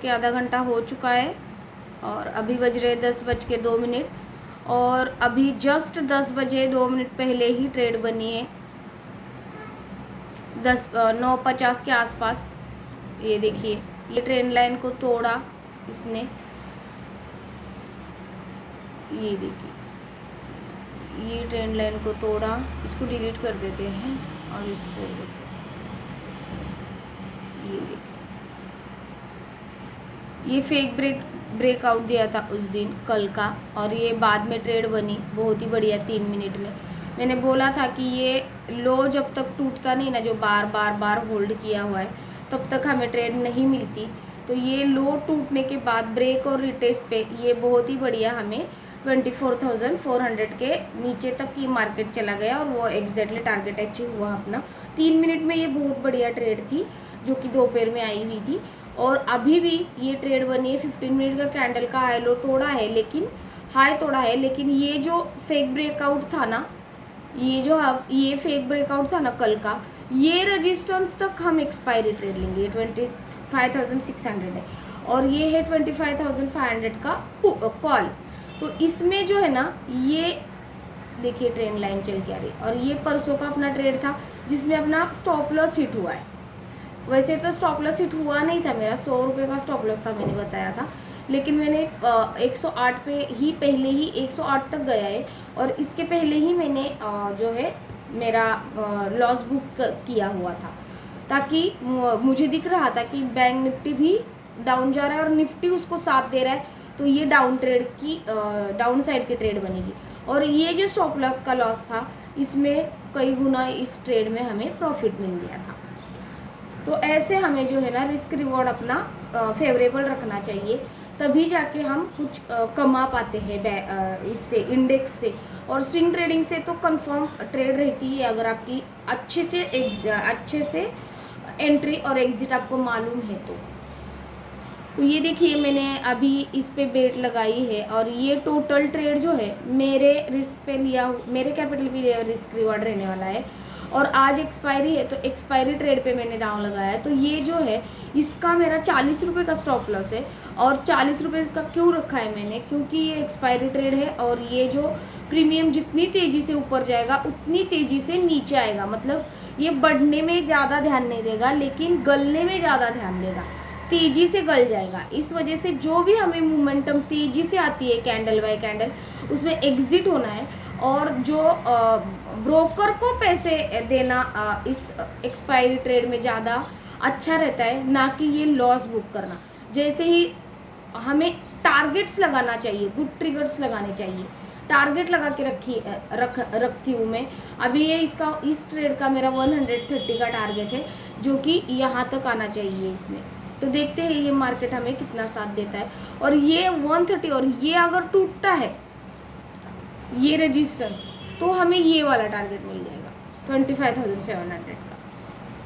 के आधा घंटा हो चुका है और अभी बज रहे 10:02 और अभी जस्ट 10 बजे 2 मिनट पहले ही ट्रेड बनी है 9:50 के आसपास। ये देखिए, ये ट्रेंड लाइन को तोड़ा इसने। ये देखिए, ये ट्रेंड लाइन को तोड़ा। इसको डिलीट कर देते हैं और इसको ये देखिए, ये फेक ब्रेकआउट दिया था उस दिन कल का और ये बाद में ट्रेड बनी बहुत ही बढ़िया 3 मिनट में। मैंने बोला था कि ये लो जब तक टूटता नहीं ना, जो बार होल्ड किया हुआ है, तब तक हमें ट्रेड नहीं मिलती। तो ये लो टूटने के बाद ब्रेक और रिटेस्ट पे ये बहुत ही बढ़िया हमें 24,400 के नीचे तक ये मार्केट चला गया और वो एग्जैक्टली टारगेट अचीव हुआ अपना। 3 मिनट में ये बहुत बढ़िया ट्रेड थी जो कि दोपहर में आई हुई थी। और अभी भी ये ट्रेड बनी है 15 मिनट का कैंडल का हाई लो तोड़ा है, लेकिन हाई तोड़ा है, लेकिन ये जो फेक ब्रेकआउट था ना, ये फेक ब्रेकआउट था ना कल का, ये रेजिस्टेंस तक हम एक्सपायरी ट्रेड लेंगे। ये 25,600 है और ये है 25,500 का कॉल। तो इसमें जो है ना, ये देखिए ट्रेंड लाइन चल के आ रही और ये परसों का अपना ट्रेड था जिसमें अपना स्टॉप लॉस हिट हुआ है। वैसे तो स्टॉप लॉस हिट हुआ नहीं था मेरा, 100 रुपये का स्टॉप लॉस था, मैंने बताया था, लेकिन मैंने 108 पे ही पहले ही 108 तक गया है और इसके पहले ही मैंने जो है मेरा लॉस बुक किया हुआ था, ताकि मुझे दिख रहा था कि बैंक निफ्टी भी डाउन जा रहा है और निफ्टी उसको साथ दे रहा है, तो ये डाउन ट्रेड की डाउन साइड की ट्रेड बनेगी। और ये जो स्टॉप लॉस का लॉस था, इसमें कई गुना इस ट्रेड में हमें प्रॉफिट मिल गया था। तो ऐसे हमें जो है ना रिस्क रिवॉर्ड अपना फेवरेबल रखना चाहिए, तभी जाके हम कुछ कमा पाते हैं इससे, इंडेक्स से। और स्विंग ट्रेडिंग से तो कंफर्म ट्रेड रहती है अगर आपकी अच्छे से एंट्री और एग्जिट आपको मालूम है तो ये देखिए मैंने अभी इस पे बेट लगाई है और ये टोटल ट्रेड जो है मेरे रिस्क पे लिया, मेरे कैपिटल पे लिया रिस्क रिवॉर्ड रहने वाला है। और आज एक्सपायरी है तो एक्सपायरी ट्रेड पे मैंने दांव लगाया है, तो ये जो है इसका मेरा 40 रुपये का स्टॉप लॉस है। और 40 रुपये का क्यों रखा है मैंने, क्योंकि ये एक्सपायरी ट्रेड है और ये जो प्रीमियम जितनी तेज़ी से ऊपर जाएगा उतनी तेज़ी से नीचे आएगा, मतलब ये बढ़ने में ज़्यादा ध्यान नहीं देगा लेकिन गलने में ज़्यादा ध्यान देगा, तेज़ी से गल जाएगा। इस वजह से जो भी हमें मोमेंटम तेज़ी से आती है कैंडल बाय कैंडल, उसमें एग्जिट होना है। और जो ब्रोकर को पैसे देना इस एक्सपायरी ट्रेड में ज़्यादा अच्छा रहता है, ना कि ये लॉस बुक करना। जैसे ही हमें टारगेट्स लगाना चाहिए, गुड ट्रिगर्स लगाने चाहिए, टारगेट लगा के रखती हूँ मैं। अभी ये इस ट्रेड का मेरा 130 का टारगेट है जो कि यहाँ तक आना चाहिए इसमें। तो देखते हैं ये मार्केट हमें कितना साथ देता है। और ये 130 और ये अगर टूटता है ये रेजिस्टेंस, तो हमें ये वाला टारगेट मिल जाएगा 25,700 का।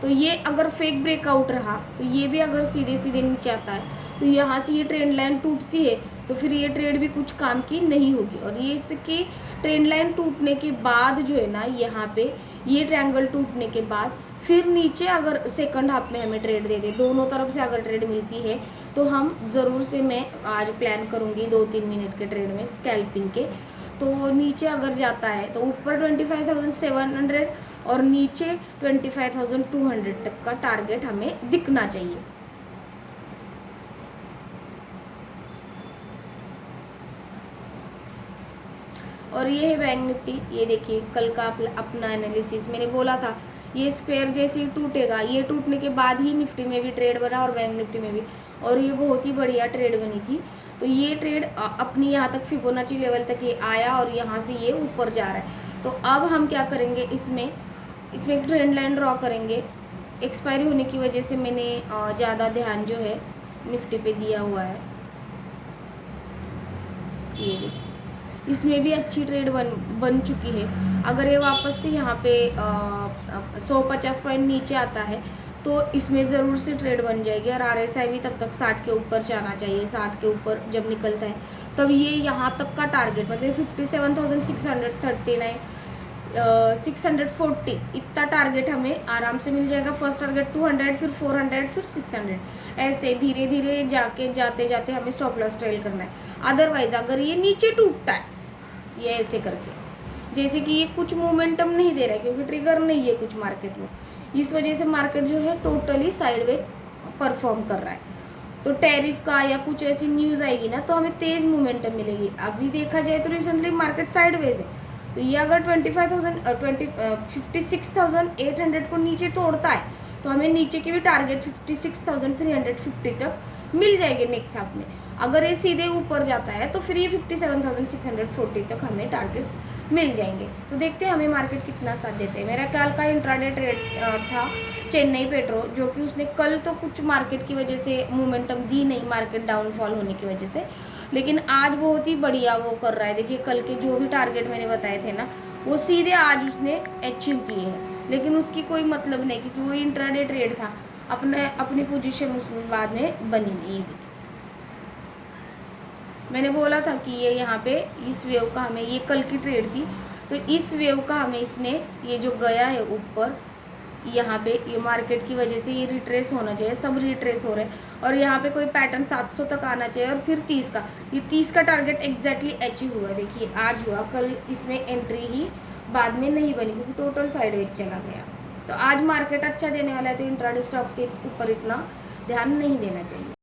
तो ये अगर फेक ब्रेकआउट रहा तो ये भी अगर सीधे सीधे नीचे आता है तो यहाँ से ये ट्रेंड लाइन टूटती है तो फिर ये ट्रेड भी कुछ काम की नहीं होगी। और ये इसके ट्रेंड लाइन टूटने के बाद जो है ना, यहाँ पे ये ट्रायंगल टूटने के बाद फिर नीचे अगर सेकंड हाफ में हमें ट्रेड दे दे, दोनों तरफ से अगर ट्रेड मिलती है तो हम ज़रूर से, मैं आज प्लान करूँगी 2-3 मिनट के ट्रेड में स्कैल्पिंग के। तो नीचे अगर जाता है तो ऊपर 25,700 और नीचे 25,200 तक का टारगेट हमें दिखना चाहिए। और ये है बैंक निफ्टी। ये देखिए कल का अपना एनालिसिस मैंने बोला था ये स्क्वायर जैसे ही टूटेगा, ये टूटने के बाद ही निफ्टी में भी ट्रेड बना और बैंक निफ्टी में भी, और ये बहुत ही बढ़िया ट्रेड बनी थी। तो ये ट्रेड अपनी यहाँ तक फिबोनाची लेवल तक ये आया और यहाँ से ये ऊपर जा रहा है। तो अब हम क्या करेंगे, इसमें एक ट्रेंड लाइन ड्रॉ करेंगे। एक्सपायरी होने की वजह से मैंने ज़्यादा ध्यान जो है निफ्टी पे दिया हुआ है। ये देखिए इसमें भी अच्छी ट्रेड बन चुकी है। अगर ये वापस से यहाँ पे 150 पॉइंट नीचे आता है तो इसमें ज़रूर से ट्रेड बन जाएगी। और RSI भी तब तक 60 के ऊपर जाना चाहिए। 60 के ऊपर जब निकलता है तब ये यहाँ तक का टारगेट, मतलब 57,639 640 इतना टारगेट हमें आराम से मिल जाएगा। फर्स्ट टारगेट 200, फिर 400, फिर 600, ऐसे धीरे धीरे जाके जाते जाते हमें स्टॉप लॉस ट्रेल करना है। अदरवाइज अगर ये नीचे टूटता है, ये ऐसे करके, जैसे कि ये कुछ मोमेंटम नहीं दे रहा है क्योंकि ट्रिगर नहीं है कुछ मार्केट में, इस वजह से मार्केट जो है टोटली साइडवेज परफॉर्म कर रहा है। तो टैरिफ का या कुछ ऐसी न्यूज़ आएगी ना तो हमें तेज मोमेंटम मिलेगी। अभी देखा जाए तो रिसेंटली मार्केट साइडवेज है, तो ये अगर 56,800 को नीचे तोड़ता है तो हमें नीचे के भी टारगेट 56,350 तक मिल जाएंगे नेक्स्ट हाफ में। अगर ये सीधे ऊपर जाता है तो फिर ये 57,640 तक हमें टारगेट्स मिल जाएंगे। तो देखते हैं हमें मार्केट कितना साथ देते हैं। मेरा कल का इंट्राडे ट्रेड था चेन्नई पेट्रो, जो कि उसने कल तो कुछ मार्केट की वजह से मोमेंटम दी नहीं, मार्केट डाउनफॉल होने की वजह से, लेकिन आज बहुत ही बढ़िया वो कर रहा है। देखिए कल के जो भी टारगेट मैंने बताए थे ना वो सीधे आज उसने अचीव किए हैं, लेकिन उसकी कोई मतलब नहीं क्योंकि वो इंट्राडे ट्रेड था, अपनी पोजीशन उसमें बाद में बनी नहीं। देखिए मैंने बोला था कि ये यहाँ पे इस वेव का हमें, ये कल की ट्रेड थी, तो इस वेव का हमें इसने ये जो गया है ऊपर यहाँ पे, ये मार्केट की वजह से ये रिट्रेस होना चाहिए, सब रिट्रेस हो रहे हैं और यहाँ पे कोई पैटर्न 700 तक आना चाहिए और फिर 30 का, ये 30 का टारगेट एग्जैक्टली अचीव हुआ। देखिए आज हुआ, कल इसमें एंट्री ही बाद में नहीं बनी क्योंकि टोटल साइडवेज चला गया। तो आज मार्केट अच्छा देने वाला है, तो इंट्राडे स्टॉक के ऊपर इतना ध्यान नहीं देना चाहिए।